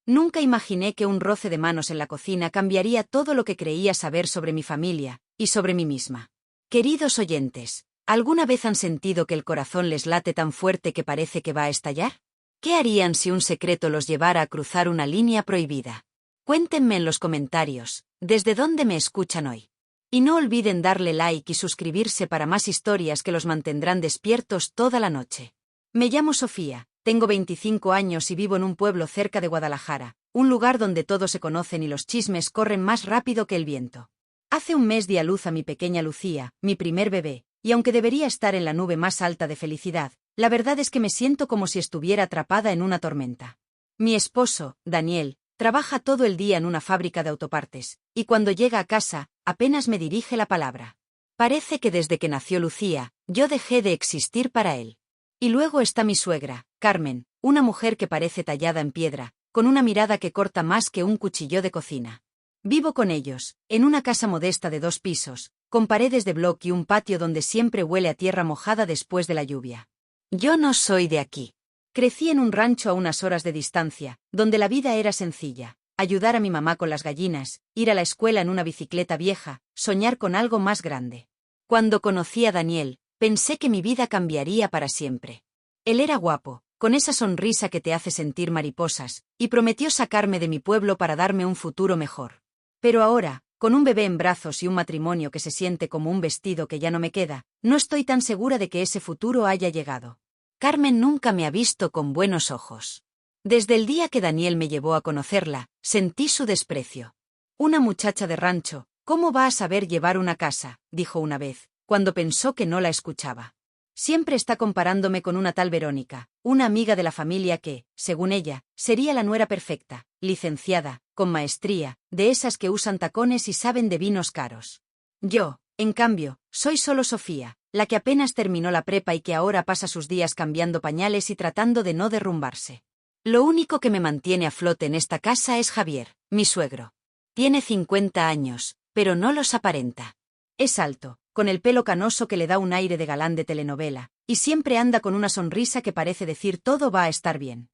Nunca imaginé que un roce de manos en la cocina cambiaría todo lo que creía saber sobre mi familia, y sobre mí misma. Queridos oyentes, ¿alguna vez han sentido que el corazón les late tan fuerte que parece que va a estallar? ¿Qué harían si un secreto los llevara a cruzar una línea prohibida? Cuéntenme en los comentarios, ¿desde dónde me escuchan hoy? Y no olviden darle like y suscribirse para más historias que los mantendrán despiertos toda la noche. Me llamo Sofía, tengo 25 años y vivo en un pueblo cerca de Guadalajara, un lugar donde todos se conocen y los chismes corren más rápido que el viento. Hace un mes di a luz a mi pequeña Lucía, mi primer bebé, y aunque debería estar en la nube más alta de felicidad, la verdad es que me siento como si estuviera atrapada en una tormenta. Mi esposo, Daniel, trabaja todo el día en una fábrica de autopartes, y cuando llega a casa, apenas me dirige la palabra. Parece que desde que nació Lucía, yo dejé de existir para él. Y luego está mi suegra, Carmen, una mujer que parece tallada en piedra, con una mirada que corta más que un cuchillo de cocina. Vivo con ellos, en una casa modesta de 2 pisos, con paredes de bloc y un patio donde siempre huele a tierra mojada después de la lluvia. Yo no soy de aquí. Crecí en un rancho a unas horas de distancia, donde la vida era sencilla: ayudar a mi mamá con las gallinas, ir a la escuela en una bicicleta vieja, soñar con algo más grande. Cuando conocí a Daniel, pensé que mi vida cambiaría para siempre. Él era guapo, con esa sonrisa que te hace sentir mariposas, y prometió sacarme de mi pueblo para darme un futuro mejor. Pero ahora, con un bebé en brazos y un matrimonio que se siente como un vestido que ya no me queda, no estoy tan segura de que ese futuro haya llegado. Carmen nunca me ha visto con buenos ojos. Desde el día que Daniel me llevó a conocerla, sentí su desprecio. Una muchacha de rancho, ¿cómo va a saber llevar una casa?, dijo una vez, cuando pensó que no la escuchaba. Siempre está comparándome con una tal Verónica, una amiga de la familia que, según ella, sería la nuera perfecta, licenciada, con maestría, de esas que usan tacones y saben de vinos caros. Yo, en cambio, soy solo Sofía, la que apenas terminó la prepa y que ahora pasa sus días cambiando pañales y tratando de no derrumbarse. Lo único que me mantiene a flote en esta casa es Javier, mi suegro. Tiene 50 años, pero no los aparenta. Es alto, con el pelo canoso que le da un aire de galán de telenovela, y siempre anda con una sonrisa que parece decir todo va a estar bien.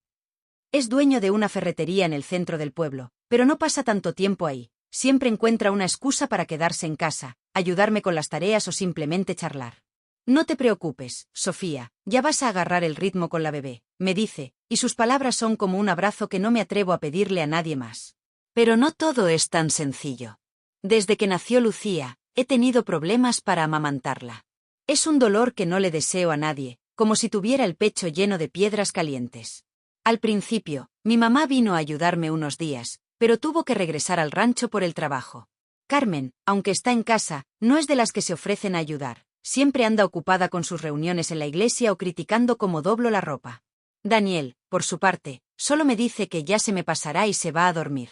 Es dueño de una ferretería en el centro del pueblo, pero no pasa tanto tiempo ahí, siempre encuentra una excusa para quedarse en casa, ayudarme con las tareas o simplemente charlar. No te preocupes, Sofía, ya vas a agarrar el ritmo con la bebé, me dice, y sus palabras son como un abrazo que no me atrevo a pedirle a nadie más. Pero no todo es tan sencillo. Desde que nació Lucía, he tenido problemas para amamantarla. Es un dolor que no le deseo a nadie, como si tuviera el pecho lleno de piedras calientes. Al principio, mi mamá vino a ayudarme unos días, pero tuvo que regresar al rancho por el trabajo. Carmen, aunque está en casa, no es de las que se ofrecen a ayudar, siempre anda ocupada con sus reuniones en la iglesia o criticando cómo doblo la ropa. Daniel, por su parte, solo me dice que ya se me pasará y se va a dormir.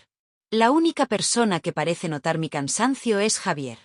La única persona que parece notar mi cansancio es Javier.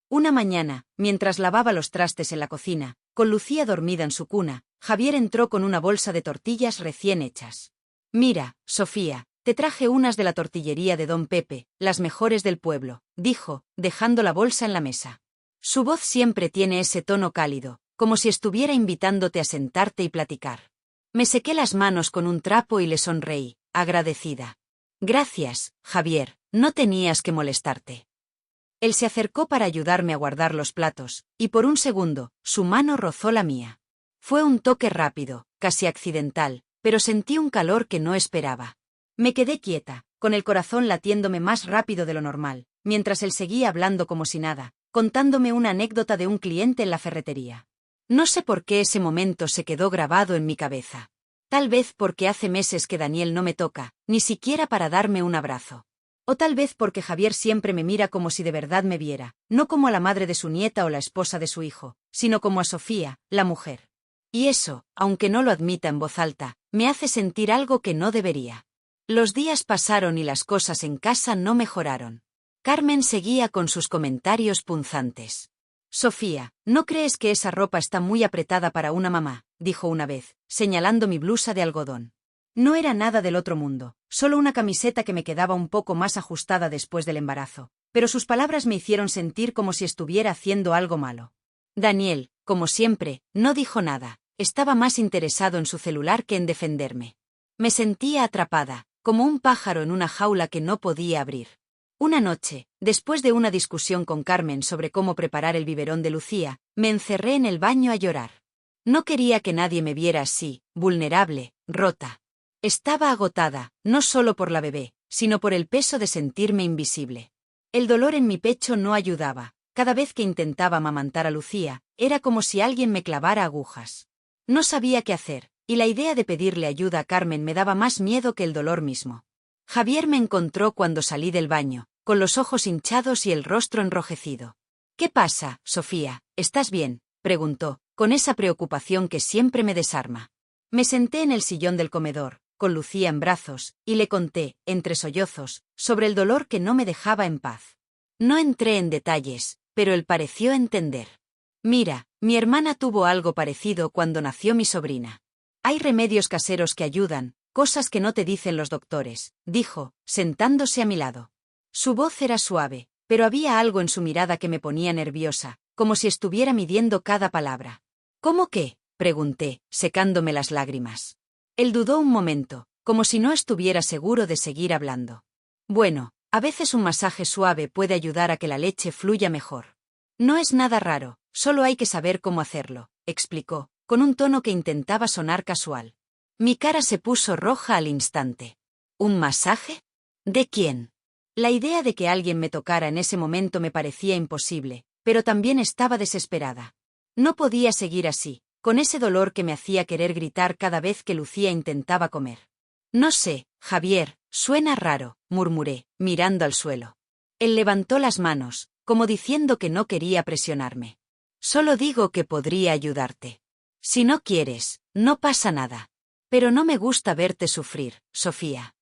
Una mañana, mientras lavaba los trastes en la cocina, con Lucía dormida en su cuna, Javier entró con una bolsa de tortillas recién hechas. Mira, Sofía, te traje unas de la tortillería de Don Pepe, las mejores del pueblo, dijo, dejando la bolsa en la mesa. Su voz siempre tiene ese tono cálido, como si estuviera invitándote a sentarte y platicar. Me sequé las manos con un trapo y le sonreí, agradecida. Gracias, Javier, no tenías que molestarte. Él se acercó para ayudarme a guardar los platos, y por un segundo, su mano rozó la mía. Fue un toque rápido, casi accidental, pero sentí un calor que no esperaba. Me quedé quieta, con el corazón latiéndome más rápido de lo normal, mientras él seguía hablando como si nada, contándome una anécdota de un cliente en la ferretería. No sé por qué ese momento se quedó grabado en mi cabeza. Tal vez porque hace meses que Daniel no me toca, ni siquiera para darme un abrazo. O tal vez porque Javier siempre me mira como si de verdad me viera, no como a la madre de su nieta o la esposa de su hijo, sino como a Sofía, la mujer. Y eso, aunque no lo admita en voz alta, me hace sentir algo que no debería. Los días pasaron y las cosas en casa no mejoraron. Carmen seguía con sus comentarios punzantes. Sofía, ¿no crees que esa ropa está muy apretada para una mamá?, dijo una vez, señalando mi blusa de algodón. No era nada del otro mundo, solo una camiseta que me quedaba un poco más ajustada después del embarazo, pero sus palabras me hicieron sentir como si estuviera haciendo algo malo. Daniel, como siempre, no dijo nada, estaba más interesado en su celular que en defenderme. Me sentía atrapada, como un pájaro en una jaula que no podía abrir. Una noche, después de una discusión con Carmen sobre cómo preparar el biberón de Lucía, me encerré en el baño a llorar. No quería que nadie me viera así, vulnerable, rota. Estaba agotada, no solo por la bebé, sino por el peso de sentirme invisible. El dolor en mi pecho no ayudaba. Cada vez que intentaba amamantar a Lucía, era como si alguien me clavara agujas. No sabía qué hacer, y la idea de pedirle ayuda a Carmen me daba más miedo que el dolor mismo. Javier me encontró cuando salí del baño, con los ojos hinchados y el rostro enrojecido. «¿Qué pasa, Sofía? ¿Estás bien?», preguntó, con esa preocupación que siempre me desarma. Me senté en el sillón del comedor, con Lucía en brazos, y le conté, entre sollozos, sobre el dolor que no me dejaba en paz. No entré en detalles, pero él pareció entender. «Mira, mi hermana tuvo algo parecido cuando nació mi sobrina. Hay remedios caseros que ayudan, cosas que no te dicen los doctores», dijo, sentándose a mi lado. Su voz era suave, pero había algo en su mirada que me ponía nerviosa, como si estuviera midiendo cada palabra. «¿Cómo qué?», pregunté, secándome las lágrimas. Él dudó un momento, como si no estuviera seguro de seguir hablando. «Bueno, a veces un masaje suave puede ayudar a que la leche fluya mejor. No es nada raro, solo hay que saber cómo hacerlo», explicó, con un tono que intentaba sonar casual. Mi cara se puso roja al instante. ¿Un masaje? ¿De quién? La idea de que alguien me tocara en ese momento me parecía imposible, pero también estaba desesperada. No podía seguir así, con ese dolor que me hacía querer gritar cada vez que Lucía intentaba comer. «No sé, Javier, suena raro», murmuré, mirando al suelo. Él levantó las manos, como diciendo que no quería presionarme. «Solo digo que podría ayudarte. Si no quieres, no pasa nada. Pero no me gusta verte sufrir, Sofía».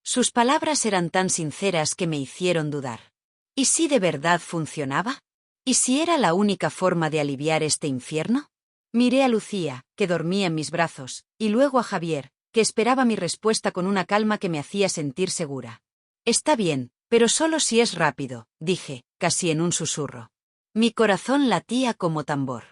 Sus palabras eran tan sinceras que me hicieron dudar. ¿Y si de verdad funcionaba? ¿Y si era la única forma de aliviar este infierno? Miré a Lucía, que dormía en mis brazos, y luego a Javier, que esperaba mi respuesta con una calma que me hacía sentir segura. «Está bien, pero solo si es rápido», dije, casi en un susurro. Mi corazón latía como tambor.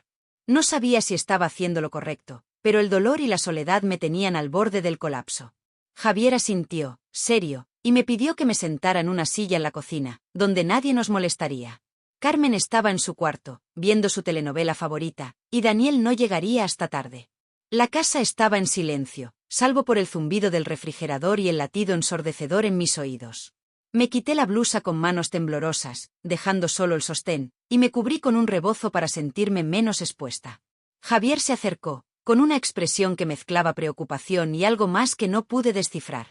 No sabía si estaba haciendo lo correcto, pero el dolor y la soledad me tenían al borde del colapso. Javier asintió, serio, y me pidió que me sentara en una silla en la cocina, donde nadie nos molestaría. Carmen estaba en su cuarto, viendo su telenovela favorita, y Daniel no llegaría hasta tarde. La casa estaba en silencio, salvo por el zumbido del refrigerador y el latido ensordecedor en mis oídos. Me quité la blusa con manos temblorosas, dejando solo el sostén, y me cubrí con un rebozo para sentirme menos expuesta. Javier se acercó, con una expresión que mezclaba preocupación y algo más que no pude descifrar.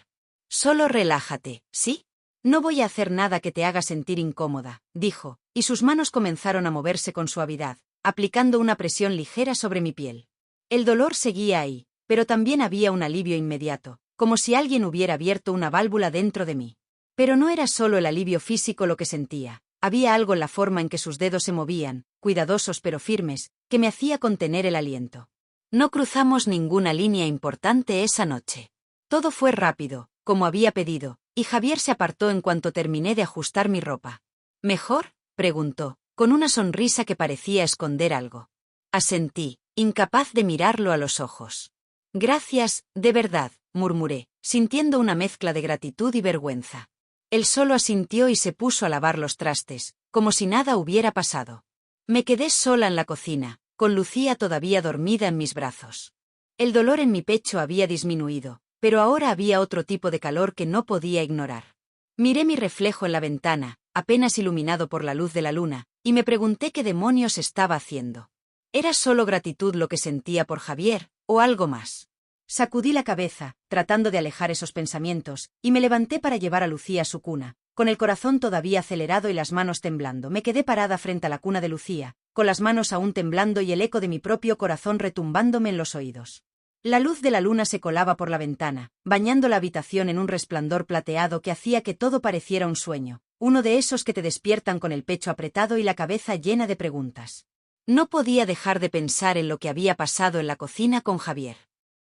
«Solo relájate, ¿sí? No voy a hacer nada que te haga sentir incómoda», dijo, y sus manos comenzaron a moverse con suavidad, aplicando una presión ligera sobre mi piel. El dolor seguía ahí, pero también había un alivio inmediato, como si alguien hubiera abierto una válvula dentro de mí. Pero no era solo el alivio físico lo que sentía, había algo en la forma en que sus dedos se movían, cuidadosos pero firmes, que me hacía contener el aliento. No cruzamos ninguna línea importante esa noche. Todo fue rápido, como había pedido, y Javier se apartó en cuanto terminé de ajustar mi ropa. «¿Mejor?», preguntó, con una sonrisa que parecía esconder algo. Asentí, incapaz de mirarlo a los ojos. «Gracias, de verdad», murmuré, sintiendo una mezcla de gratitud y vergüenza. Él solo asintió y se puso a lavar los trastes, como si nada hubiera pasado. Me quedé sola en la cocina, con Lucía todavía dormida en mis brazos. El dolor en mi pecho había disminuido, pero ahora había otro tipo de calor que no podía ignorar. Miré mi reflejo en la ventana, apenas iluminado por la luz de la luna, y me pregunté qué demonios estaba haciendo. ¿Era solo gratitud lo que sentía por Javier, o algo más? Sacudí la cabeza, tratando de alejar esos pensamientos, y me levanté para llevar a Lucía a su cuna. Con el corazón todavía acelerado y las manos temblando, me quedé parada frente a la cuna de Lucía, con las manos aún temblando y el eco de mi propio corazón retumbándome en los oídos. La luz de la luna se colaba por la ventana, bañando la habitación en un resplandor plateado que hacía que todo pareciera un sueño, uno de esos que te despiertan con el pecho apretado y la cabeza llena de preguntas. No podía dejar de pensar en lo que había pasado en la cocina con Javier.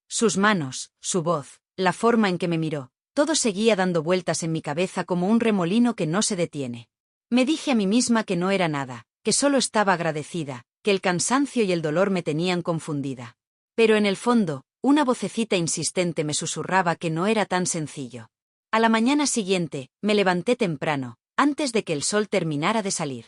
Sus manos, su voz, la forma en que me miró, todo seguía dando vueltas en mi cabeza como un remolino que no se detiene. Me dije a mí misma que no era nada, que solo estaba agradecida, que el cansancio y el dolor me tenían confundida. Pero en el fondo, una vocecita insistente me susurraba que no era tan sencillo. A la mañana siguiente, me levanté temprano, antes de que el sol terminara de salir.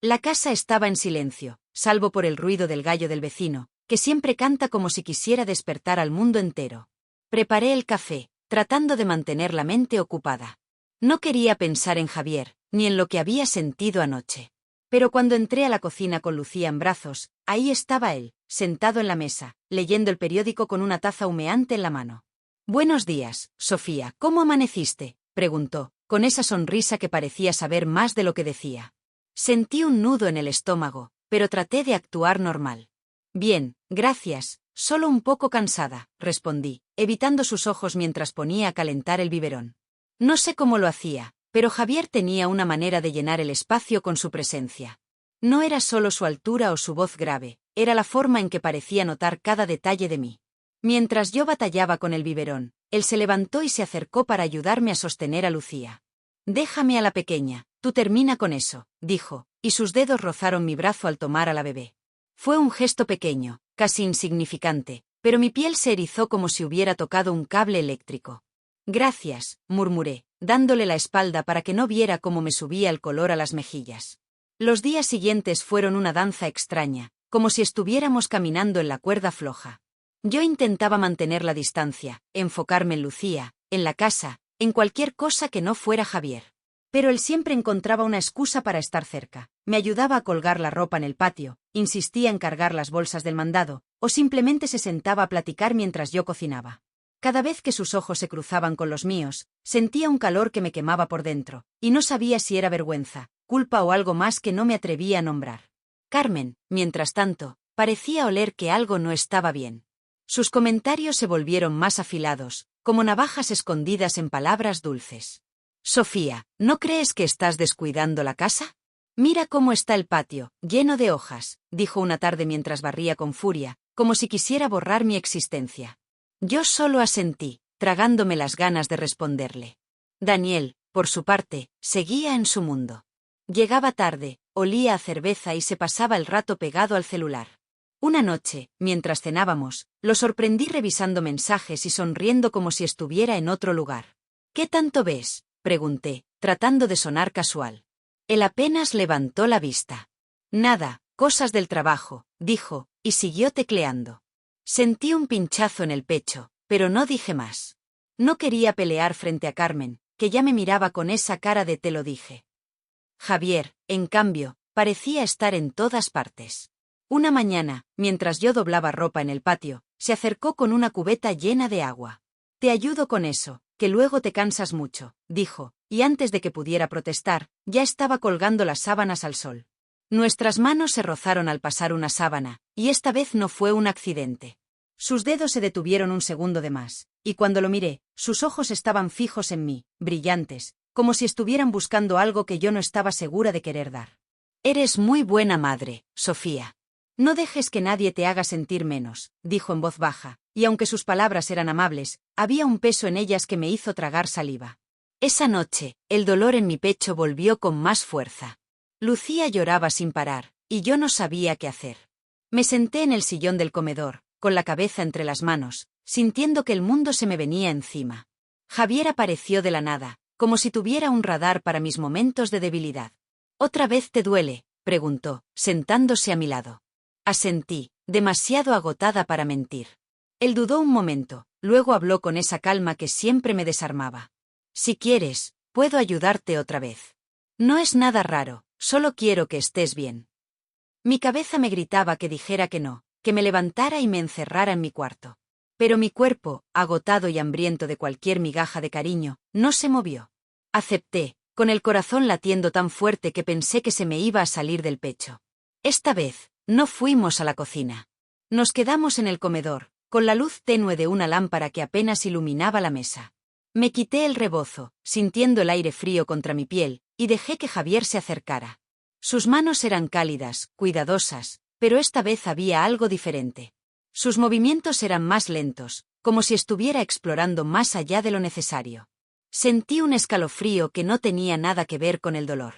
La casa estaba en silencio, salvo por el ruido del gallo del vecino, que siempre canta como si quisiera despertar al mundo entero. Preparé el café, tratando de mantener la mente ocupada. No quería pensar en Javier, ni en lo que había sentido anoche. Pero cuando entré a la cocina con Lucía en brazos, ahí estaba él, sentado en la mesa, leyendo el periódico con una taza humeante en la mano. «Buenos días, Sofía, ¿cómo amaneciste?», preguntó, con esa sonrisa que parecía saber más de lo que decía. Sentí un nudo en el estómago, pero traté de actuar normal. «Bien, gracias, solo un poco cansada», respondí, evitando sus ojos mientras ponía a calentar el biberón. No sé cómo lo hacía, pero Javier tenía una manera de llenar el espacio con su presencia. No era solo su altura o su voz grave, era la forma en que parecía notar cada detalle de mí. Mientras yo batallaba con el biberón, él se levantó y se acercó para ayudarme a sostener a Lucía. «Déjame a la pequeña, tú termina con eso», dijo, y sus dedos rozaron mi brazo al tomar a la bebé. Fue un gesto pequeño, casi insignificante, pero mi piel se erizó como si hubiera tocado un cable eléctrico. «Gracias», murmuré, dándole la espalda para que no viera cómo me subía el color a las mejillas. Los días siguientes fueron una danza extraña, como si estuviéramos caminando en la cuerda floja. Yo intentaba mantener la distancia, enfocarme en Lucía, en la casa, en cualquier cosa que no fuera Javier. Pero él siempre encontraba una excusa para estar cerca. Me ayudaba a colgar la ropa en el patio, insistía en cargar las bolsas del mandado, o simplemente se sentaba a platicar mientras yo cocinaba. Cada vez que sus ojos se cruzaban con los míos, sentía un calor que me quemaba por dentro, y no sabía si era vergüenza, culpa o algo más que no me atrevía a nombrar. Carmen, mientras tanto, parecía oler que algo no estaba bien. Sus comentarios se volvieron más afilados, como navajas escondidas en palabras dulces. «Sofía, ¿no crees que estás descuidando la casa? Mira cómo está el patio, lleno de hojas», dijo una tarde mientras barría con furia, como si quisiera borrar mi existencia. Yo solo asentí, tragándome las ganas de responderle. Daniel, por su parte, seguía en su mundo. Llegaba tarde, olía a cerveza y se pasaba el rato pegado al celular. Una noche, mientras cenábamos, lo sorprendí revisando mensajes y sonriendo como si estuviera en otro lugar. «¿Qué tanto ves?», pregunté, tratando de sonar casual. Él apenas levantó la vista. «Nada, cosas del trabajo», dijo, y siguió tecleando. Sentí un pinchazo en el pecho, pero no dije más. No quería pelear frente a Carmen, que ya me miraba con esa cara de «te lo dije». Javier, en cambio, parecía estar en todas partes. Una mañana, mientras yo doblaba ropa en el patio, se acercó con una cubeta llena de agua. «Te ayudo con eso, que luego te cansas mucho», dijo, y antes de que pudiera protestar, ya estaba colgando las sábanas al sol. Nuestras manos se rozaron al pasar una sábana, y esta vez no fue un accidente. Sus dedos se detuvieron un segundo de más, y cuando lo miré, sus ojos estaban fijos en mí, brillantes, como si estuvieran buscando algo que yo no estaba segura de querer dar. «Eres muy buena madre, Sofía. No dejes que nadie te haga sentir menos», dijo en voz baja, y aunque sus palabras eran amables, había un peso en ellas que me hizo tragar saliva. Esa noche, el dolor en mi pecho volvió con más fuerza. Lucía lloraba sin parar, y yo no sabía qué hacer. Me senté en el sillón del comedor, con la cabeza entre las manos, sintiendo que el mundo se me venía encima. Javier apareció de la nada, como si tuviera un radar para mis momentos de debilidad. «¿Otra vez te duele?», preguntó, sentándose a mi lado. Asentí, demasiado agotada para mentir. Él dudó un momento, luego habló con esa calma que siempre me desarmaba. «Si quieres, puedo ayudarte otra vez. No es nada raro, solo quiero que estés bien». Mi cabeza me gritaba que dijera que no, que me levantara y me encerrara en mi cuarto. Pero mi cuerpo, agotado y hambriento de cualquier migaja de cariño, no se movió. Acepté, con el corazón latiendo tan fuerte que pensé que se me iba a salir del pecho. Esta vez, no fuimos a la cocina. Nos quedamos en el comedor, con la luz tenue de una lámpara que apenas iluminaba la mesa. Me quité el rebozo, sintiendo el aire frío contra mi piel, y dejé que Javier se acercara. Sus manos eran cálidas, cuidadosas, pero esta vez había algo diferente. Sus movimientos eran más lentos, como si estuviera explorando más allá de lo necesario. Sentí un escalofrío que no tenía nada que ver con el dolor.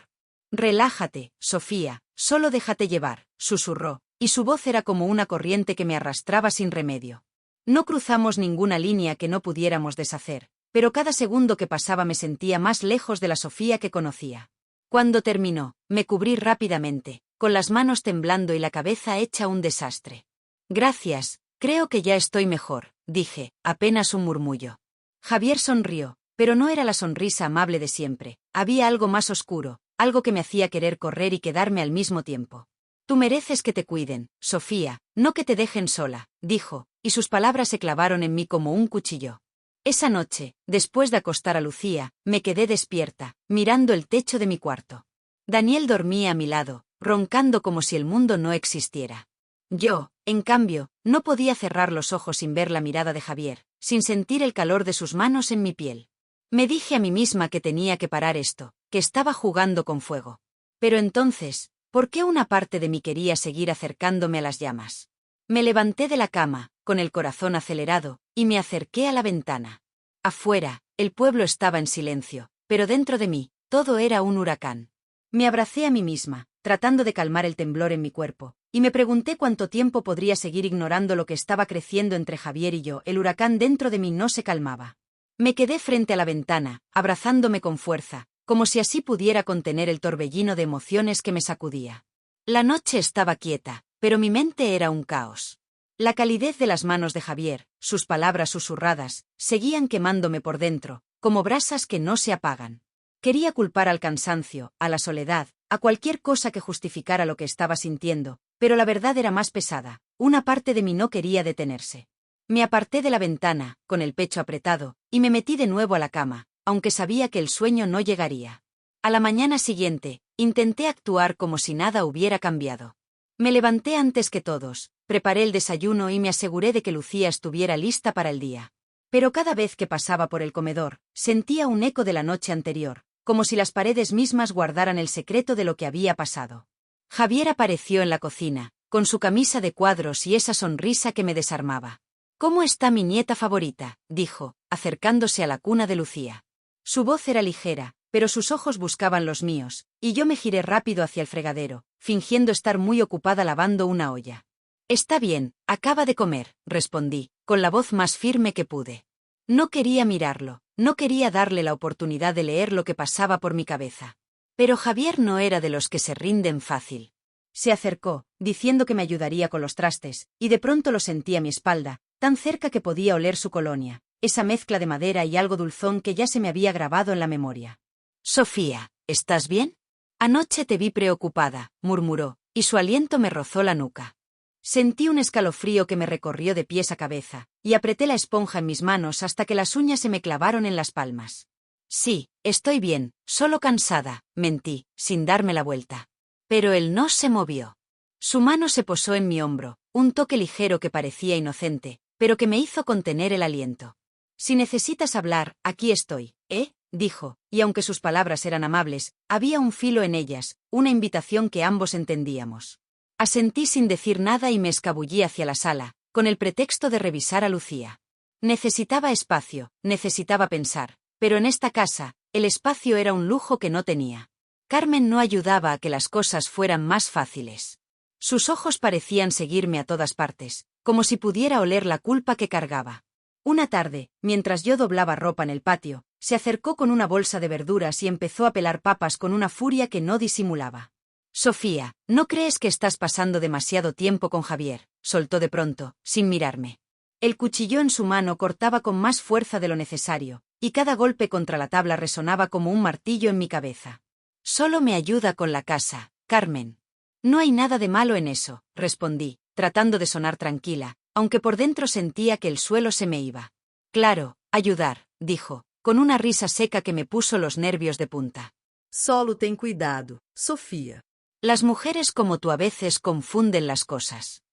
«Relájate, Sofía, solo déjate llevar», susurró, y su voz era como una corriente que me arrastraba sin remedio. No cruzamos ninguna línea que no pudiéramos deshacer, pero cada segundo que pasaba me sentía más lejos de la Sofía que conocía. Cuando terminó, me cubrí rápidamente, con las manos temblando y la cabeza hecha un desastre. Gracias, creo que ya estoy mejor, dije, apenas un murmullo. Javier sonrió, pero no era la sonrisa amable de siempre, había algo más oscuro, algo que me hacía querer correr y quedarme al mismo tiempo. Tú mereces que te cuiden, Sofía, no que te dejen sola, dijo, y sus palabras se clavaron en mí como un cuchillo. Esa noche, después de acostar a Lucía, me quedé despierta, mirando el techo de mi cuarto. Daniel dormía a mi lado, roncando como si el mundo no existiera. Yo, en cambio, no podía cerrar los ojos sin ver la mirada de Javier, sin sentir el calor de sus manos en mi piel. Me dije a mí misma que tenía que parar esto, que estaba jugando con fuego. Pero entonces, ¿por qué una parte de mí quería seguir acercándome a las llamas? Me levanté de la cama, con el corazón acelerado, y me acerqué a la ventana. Afuera, el pueblo estaba en silencio, pero dentro de mí, todo era un huracán. Me abracé a mí misma, tratando de calmar el temblor en mi cuerpo, y me pregunté cuánto tiempo podría seguir ignorando lo que estaba creciendo entre Javier y yo. El huracán dentro de mí no se calmaba. Me quedé frente a la ventana, abrazándome con fuerza, como si así pudiera contener el torbellino de emociones que me sacudía. La noche estaba quieta, pero mi mente era un caos. La calidez de las manos de Javier, sus palabras susurradas, seguían quemándome por dentro, como brasas que no se apagan. Quería culpar al cansancio, a la soledad, a cualquier cosa que justificara lo que estaba sintiendo, pero la verdad era más pesada, una parte de mí no quería detenerse. Me aparté de la ventana, con el pecho apretado, y me metí de nuevo a la cama, aunque sabía que el sueño no llegaría. A la mañana siguiente, intenté actuar como si nada hubiera cambiado. Me levanté antes que todos, preparé el desayuno y me aseguré de que Lucía estuviera lista para el día. Pero cada vez que pasaba por el comedor, sentía un eco de la noche anterior, como si las paredes mismas guardaran el secreto de lo que había pasado. Javier apareció en la cocina, con su camisa de cuadros y esa sonrisa que me desarmaba. «¿Cómo está mi nieta favorita?», dijo, acercándose a la cuna de Lucía. Su voz era ligera, pero sus ojos buscaban los míos, y yo me giré rápido hacia el fregadero, fingiendo estar muy ocupada lavando una olla. «Está bien, acaba de comer», respondí, con la voz más firme que pude. No quería mirarlo, no quería darle la oportunidad de leer lo que pasaba por mi cabeza. Pero Javier no era de los que se rinden fácil. Se acercó, diciendo que me ayudaría con los trastes, y de pronto lo sentí a mi espalda, tan cerca que podía oler su colonia, esa mezcla de madera y algo dulzón que ya se me había grabado en la memoria. «Sofía, ¿estás bien? Anoche te vi preocupada», murmuró, y su aliento me rozó la nuca. Sentí un escalofrío que me recorrió de pies a cabeza, y apreté la esponja en mis manos hasta que las uñas se me clavaron en las palmas. «Sí, estoy bien, solo cansada», mentí, sin darme la vuelta. Pero él no se movió. Su mano se posó en mi hombro, un toque ligero que parecía inocente, pero que me hizo contener el aliento. «Si necesitas hablar, aquí estoy, ¿eh?», dijo, y aunque sus palabras eran amables, había un filo en ellas, una invitación que ambos entendíamos. Asentí sin decir nada y me escabullí hacia la sala, con el pretexto de revisar a Lucía. Necesitaba espacio, necesitaba pensar, pero en esta casa, el espacio era un lujo que no tenía. Carmen no ayudaba a que las cosas fueran más fáciles. Sus ojos parecían seguirme a todas partes, como si pudiera oler la culpa que cargaba. Una tarde, mientras yo doblaba ropa en el patio, se acercó con una bolsa de verduras y empezó a pelar papas con una furia que no disimulaba. «Sofía, ¿no crees que estás pasando demasiado tiempo con Javier?», soltó de pronto, sin mirarme. El cuchillo en su mano cortaba con más fuerza de lo necesario, y cada golpe contra la tabla resonaba como un martillo en mi cabeza. «Solo me ayuda con la casa, Carmen». «No hay nada de malo en eso», respondí, tratando de sonar tranquila, aunque por dentro sentía que el suelo se me iba. «Claro, ayudar», dijo, con una risa seca que me puso los nervios de punta. «Solo ten cuidado, Sofía». «Las mujeres como tú a veces confunden las cosas».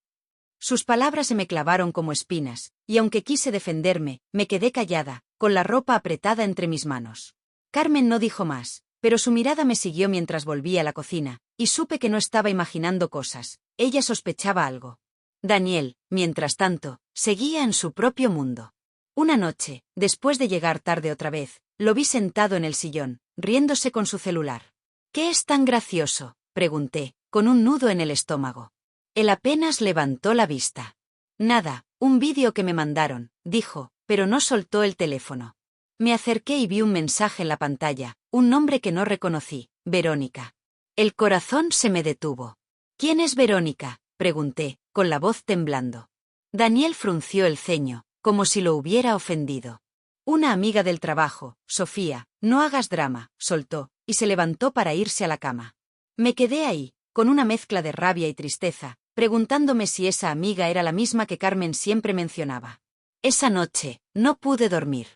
Sus palabras se me clavaron como espinas, y aunque quise defenderme, me quedé callada, con la ropa apretada entre mis manos. Carmen no dijo más, pero su mirada me siguió mientras volvía a la cocina, y supe que no estaba imaginando cosas, ella sospechaba algo. Daniel, mientras tanto, seguía en su propio mundo. Una noche, después de llegar tarde otra vez, lo vi sentado en el sillón, riéndose con su celular. «¿Qué es tan gracioso?», pregunté, con un nudo en el estómago. Él apenas levantó la vista. «Nada, un vídeo que me mandaron», dijo, pero no soltó el teléfono. Me acerqué y vi un mensaje en la pantalla, un nombre que no reconocí, Verónica. El corazón se me detuvo. ¿Quién es Verónica?, pregunté, con la voz temblando. Daniel frunció el ceño, como si lo hubiera ofendido. Una amiga del trabajo, Sofía, no hagas drama, soltó, y se levantó para irse a la cama. Me quedé ahí, con una mezcla de rabia y tristeza, preguntándome si esa amiga era la misma que Carmen siempre mencionaba. Esa noche, no pude dormir.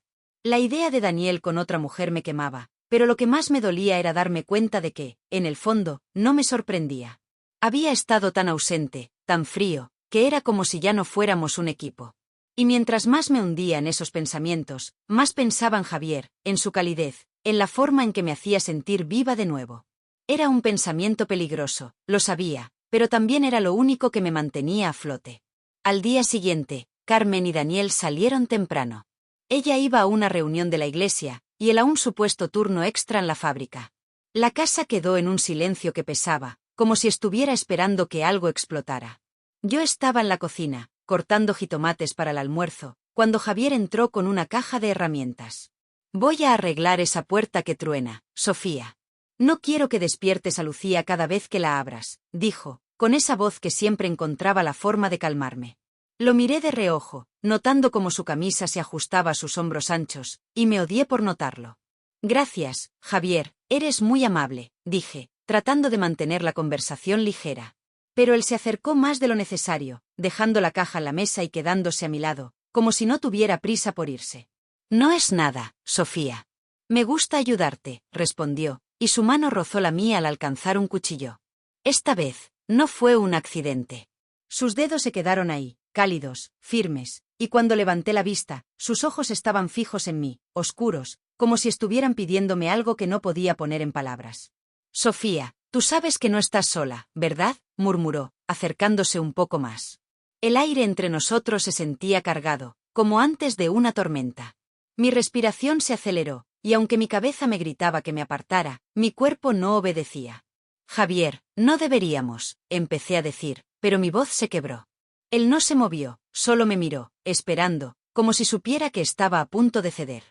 La idea de Daniel con otra mujer me quemaba, pero lo que más me dolía era darme cuenta de que, en el fondo, no me sorprendía. Había estado tan ausente, tan frío, que era como si ya no fuéramos un equipo. Y mientras más me hundía en esos pensamientos, más pensaba en Javier, en su calidez, en la forma en que me hacía sentir viva de nuevo. Era un pensamiento peligroso, lo sabía, pero también era lo único que me mantenía a flote. Al día siguiente, Carmen y Daniel salieron temprano. Ella iba a una reunión de la iglesia, y él a un supuesto turno extra en la fábrica. La casa quedó en un silencio que pesaba, como si estuviera esperando que algo explotara. Yo estaba en la cocina, cortando jitomates para el almuerzo, cuando Javier entró con una caja de herramientas. Voy a arreglar esa puerta que truena, Sofía. No quiero que despiertes a Lucía cada vez que la abras, dijo, con esa voz que siempre encontraba la forma de calmarme. Lo miré de reojo, notando cómo su camisa se ajustaba a sus hombros anchos, y me odié por notarlo. Gracias, Javier, eres muy amable, dije, tratando de mantener la conversación ligera. Pero él se acercó más de lo necesario, dejando la caja en la mesa y quedándose a mi lado, como si no tuviera prisa por irse. No es nada, Sofía. Me gusta ayudarte, respondió, y su mano rozó la mía al alcanzar un cuchillo. Esta vez, no fue un accidente. Sus dedos se quedaron ahí, cálidos, firmes, y cuando levanté la vista, sus ojos estaban fijos en mí, oscuros, como si estuvieran pidiéndome algo que no podía poner en palabras. Sofía, tú sabes que no estás sola, ¿verdad?, murmuró, acercándose un poco más. El aire entre nosotros se sentía cargado, como antes de una tormenta. Mi respiración se aceleró, y aunque mi cabeza me gritaba que me apartara, mi cuerpo no obedecía. Javier, no deberíamos, empecé a decir, pero mi voz se quebró. Él no se movió, solo me miró, esperando, como si supiera que estaba a punto de ceder.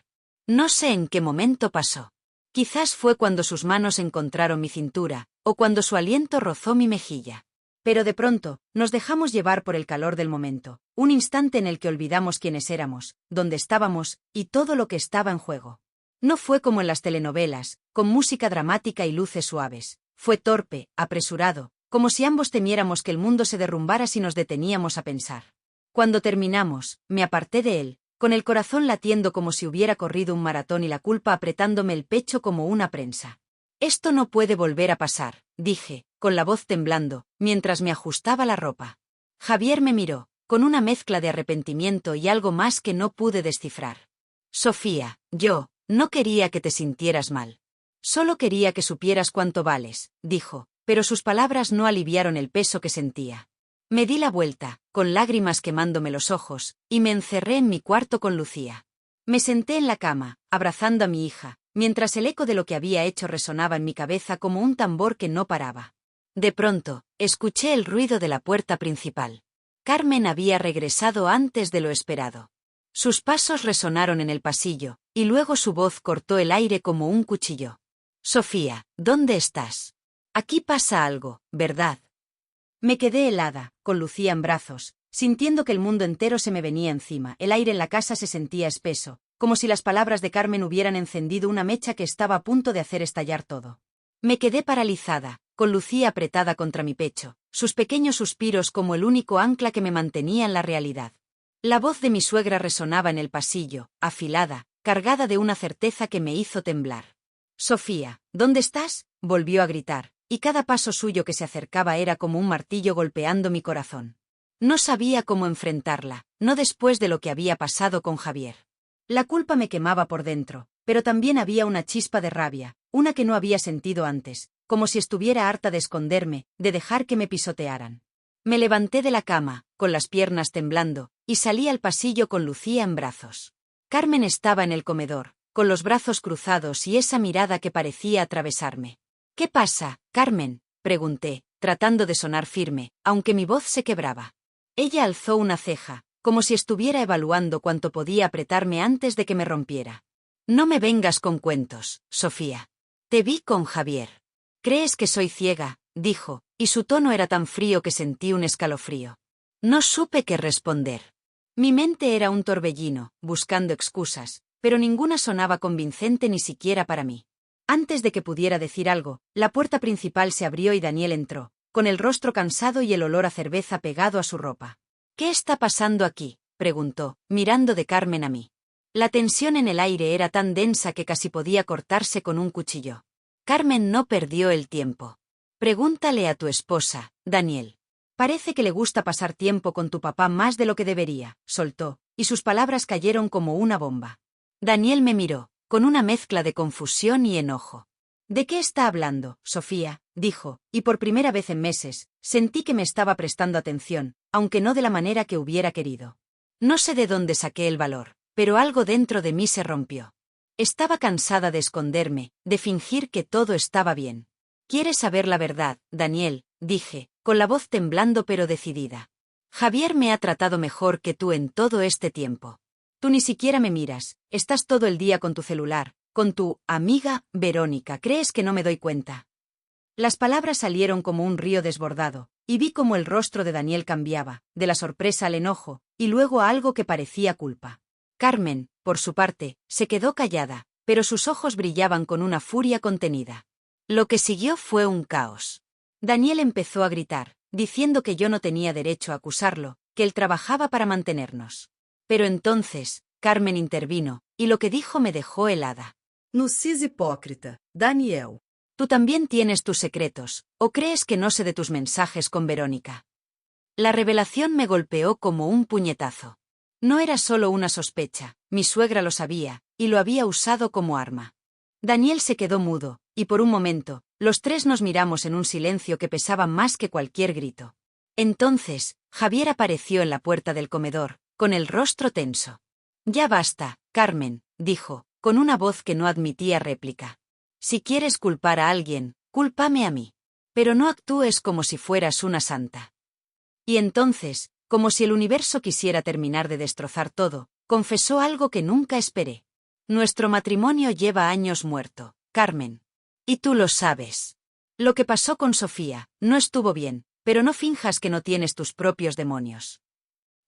No sé en qué momento pasó. Quizás fue cuando sus manos encontraron mi cintura, o cuando su aliento rozó mi mejilla. Pero de pronto, nos dejamos llevar por el calor del momento, un instante en el que olvidamos quiénes éramos, dónde estábamos, y todo lo que estaba en juego. No fue como en las telenovelas, con música dramática y luces suaves. Fue torpe, apresurado, como si ambos temiéramos que el mundo se derrumbara si nos deteníamos a pensar. Cuando terminamos, me aparté de él, con el corazón latiendo como si hubiera corrido un maratón y la culpa apretándome el pecho como una prensa. Esto no puede volver a pasar, dije, con la voz temblando, mientras me ajustaba la ropa. Javier me miró, con una mezcla de arrepentimiento y algo más que no pude descifrar. Sofía, yo no quería que te sintieras mal. Solo quería que supieras cuánto vales, dijo, pero sus palabras no aliviaron el peso que sentía. Me di la vuelta, con lágrimas quemándome los ojos, y me encerré en mi cuarto con Lucía. Me senté en la cama, abrazando a mi hija, mientras el eco de lo que había hecho resonaba en mi cabeza como un tambor que no paraba. De pronto, escuché el ruido de la puerta principal. Carmen había regresado antes de lo esperado. Sus pasos resonaron en el pasillo, y luego su voz cortó el aire como un cuchillo. Sofía, ¿dónde estás? Aquí pasa algo, ¿verdad? Me quedé helada, con Lucía en brazos, sintiendo que el mundo entero se me venía encima. El aire en la casa se sentía espeso, como si las palabras de Carmen hubieran encendido una mecha que estaba a punto de hacer estallar todo. Me quedé paralizada, con Lucía apretada contra mi pecho, sus pequeños suspiros como el único ancla que me mantenía en la realidad. La voz de mi suegra resonaba en el pasillo, afilada, cargada de una certeza que me hizo temblar. Sofía, ¿dónde estás?, volvió a gritar, y cada paso suyo que se acercaba era como un martillo golpeando mi corazón. No sabía cómo enfrentarla, no después de lo que había pasado con Javier. La culpa me quemaba por dentro, pero también había una chispa de rabia, una que no había sentido antes, como si estuviera harta de esconderme, de dejar que me pisotearan. Me levanté de la cama, con las piernas temblando, y salí al pasillo con Lucía en brazos. Carmen estaba en el comedor, con los brazos cruzados y esa mirada que parecía atravesarme. ¿Qué pasa, Carmen?, pregunté, tratando de sonar firme, aunque mi voz se quebraba. Ella alzó una ceja, como si estuviera evaluando cuánto podía apretarme antes de que me rompiera. No me vengas con cuentos, Sofía. Te vi con Javier. ¿Crees que soy ciega?, dijo, y su tono era tan frío que sentí un escalofrío. No supe qué responder. Mi mente era un torbellino, buscando excusas, pero ninguna sonaba convincente ni siquiera para mí. Antes de que pudiera decir algo, la puerta principal se abrió y Daniel entró, con el rostro cansado y el olor a cerveza pegado a su ropa. «¿Qué está pasando aquí?», preguntó, mirando de Carmen a mí. La tensión en el aire era tan densa que casi podía cortarse con un cuchillo. Carmen no perdió el tiempo. «Pregúntale a tu esposa, Daniel. Parece que le gusta pasar tiempo con tu papá más de lo que debería», soltó, y sus palabras cayeron como una bomba. Daniel me miró, con una mezcla de confusión y enojo. «¿De qué está hablando, Sofía?», dijo, y por primera vez en meses, sentí que me estaba prestando atención, aunque no de la manera que hubiera querido. No sé de dónde saqué el valor, pero algo dentro de mí se rompió. Estaba cansada de esconderme, de fingir que todo estaba bien. «¿Quieres saber la verdad, Daniel?», dije, con la voz temblando pero decidida. «Javier me ha tratado mejor que tú en todo este tiempo. Tú ni siquiera me miras, estás todo el día con tu celular, con tu amiga, Verónica. ¿Crees que no me doy cuenta?». Las palabras salieron como un río desbordado, y vi cómo el rostro de Daniel cambiaba, de la sorpresa al enojo, y luego a algo que parecía culpa. Carmen, por su parte, se quedó callada, pero sus ojos brillaban con una furia contenida. Lo que siguió fue un caos. Daniel empezó a gritar, diciendo que yo no tenía derecho a acusarlo, que él trabajaba para mantenernos. Pero entonces, Carmen intervino, y lo que dijo me dejó helada. No seas hipócrita, Daniel. Tú también tienes tus secretos, ¿o crees que no sé de tus mensajes con Verónica? La revelación me golpeó como un puñetazo. No era solo una sospecha, mi suegra lo sabía, y lo había usado como arma. Daniel se quedó mudo, y por un momento, los tres nos miramos en un silencio que pesaba más que cualquier grito. Entonces, Javier apareció en la puerta del comedor, con el rostro tenso. «Ya basta, Carmen», dijo, con una voz que no admitía réplica. «Si quieres culpar a alguien, cúlpame a mí. Pero no actúes como si fueras una santa». Y entonces, como si el universo quisiera terminar de destrozar todo, confesó algo que nunca esperé. «Nuestro matrimonio lleva años muerto, Carmen. Y tú lo sabes. Lo que pasó con Sofía no estuvo bien, pero no finjas que no tienes tus propios demonios».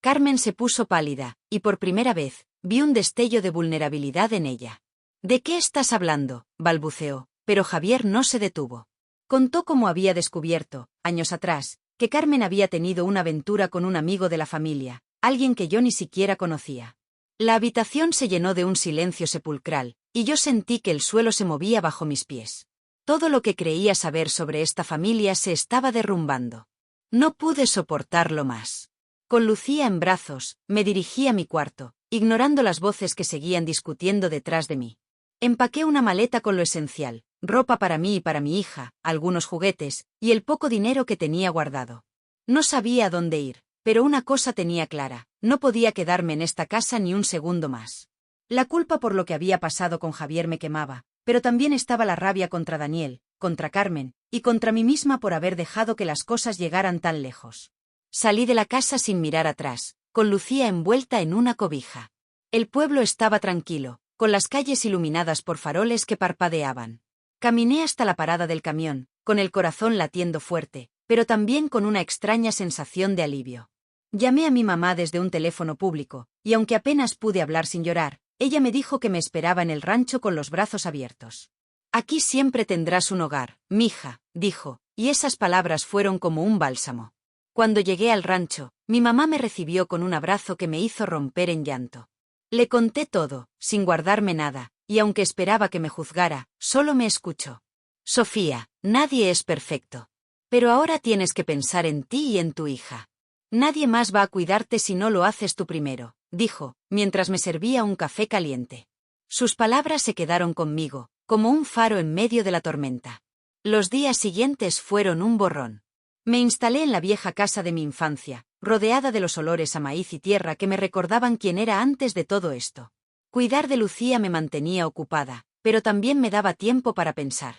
Carmen se puso pálida, y por primera vez, vi un destello de vulnerabilidad en ella. «¿De qué estás hablando?», balbuceó, pero Javier no se detuvo. Contó cómo había descubierto, años atrás, que Carmen había tenido una aventura con un amigo de la familia, alguien que yo ni siquiera conocía. La habitación se llenó de un silencio sepulcral, y yo sentí que el suelo se movía bajo mis pies. Todo lo que creía saber sobre esta familia se estaba derrumbando. No pude soportarlo más. Con Lucía en brazos, me dirigí a mi cuarto, ignorando las voces que seguían discutiendo detrás de mí. Empaqué una maleta con lo esencial, ropa para mí y para mi hija, algunos juguetes, y el poco dinero que tenía guardado. No sabía a dónde ir, pero una cosa tenía clara, no podía quedarme en esta casa ni un segundo más. La culpa por lo que había pasado con Javier me quemaba, pero también estaba la rabia contra Daniel, contra Carmen, y contra mí misma por haber dejado que las cosas llegaran tan lejos. Salí de la casa sin mirar atrás, con Lucía envuelta en una cobija. El pueblo estaba tranquilo, con las calles iluminadas por faroles que parpadeaban. Caminé hasta la parada del camión, con el corazón latiendo fuerte, pero también con una extraña sensación de alivio. Llamé a mi mamá desde un teléfono público, y aunque apenas pude hablar sin llorar, ella me dijo que me esperaba en el rancho con los brazos abiertos. «Aquí siempre tendrás un hogar, mija», dijo, y esas palabras fueron como un bálsamo. Cuando llegué al rancho, mi mamá me recibió con un abrazo que me hizo romper en llanto. Le conté todo, sin guardarme nada, y aunque esperaba que me juzgara, solo me escuchó. «Sofía, nadie es perfecto. Pero ahora tienes que pensar en ti y en tu hija. Nadie más va a cuidarte si no lo haces tú primero», dijo, mientras me servía un café caliente. Sus palabras se quedaron conmigo, como un faro en medio de la tormenta. Los días siguientes fueron un borrón. Me instalé en la vieja casa de mi infancia, rodeada de los olores a maíz y tierra que me recordaban quién era antes de todo esto. Cuidar de Lucía me mantenía ocupada, pero también me daba tiempo para pensar.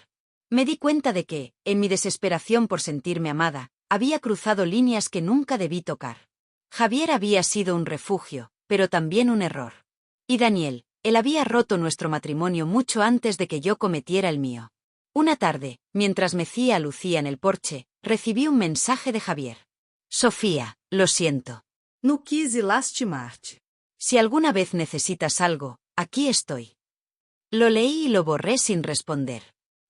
Me di cuenta de que, en mi desesperación por sentirme amada, había cruzado líneas que nunca debí tocar. Javier había sido un refugio, pero también un error. Y Daniel, Él había roto nuestro matrimonio mucho antes de que yo cometiera el mío. Una tarde, mientras mecía a Lucía en el porche, recibí un mensaje de Javier. Sofía, lo siento. No quise lastimar-te. Si alguna vez necesitas algo, aquí estoy. Lo leí y lo borré sin responder.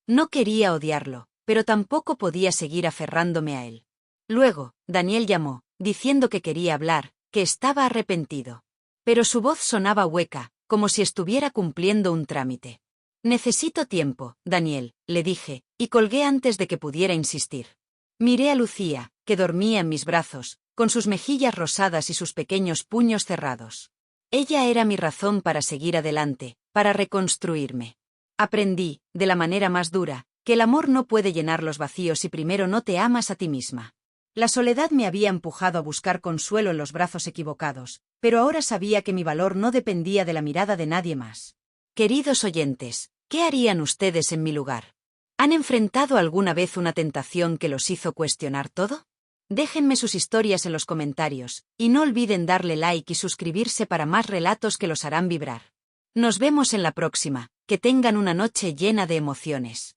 No quería odiarlo, pero tampoco podía seguir aferrándome a él. Luego, Daniel llamó, diciendo que quería hablar, que estaba arrepentido. Pero su voz sonaba hueca, como si estuviera cumpliendo un trámite. Necesito tiempo, Daniel, le dije, y colgué antes de que pudiera insistir. Miré a Lucía, que dormía en mis brazos, con sus mejillas rosadas y sus pequeños puños cerrados. Ella era mi razón para seguir adelante, para reconstruirme. Aprendí, de la manera más dura, que el amor no puede llenar los vacíos si primero no te amas a ti misma. La soledad me había empujado a buscar consuelo en los brazos equivocados, pero ahora sabía que mi valor no dependía de la mirada de nadie más. Queridos oyentes, ¿qué harían ustedes en mi lugar? ¿Han enfrentado alguna vez una tentación que los hizo cuestionar todo? Déjenme sus historias en los comentarios, y no olviden darle like y suscribirse para más relatos que los harán vibrar. Nos vemos en la próxima, que tengan una noche llena de emociones.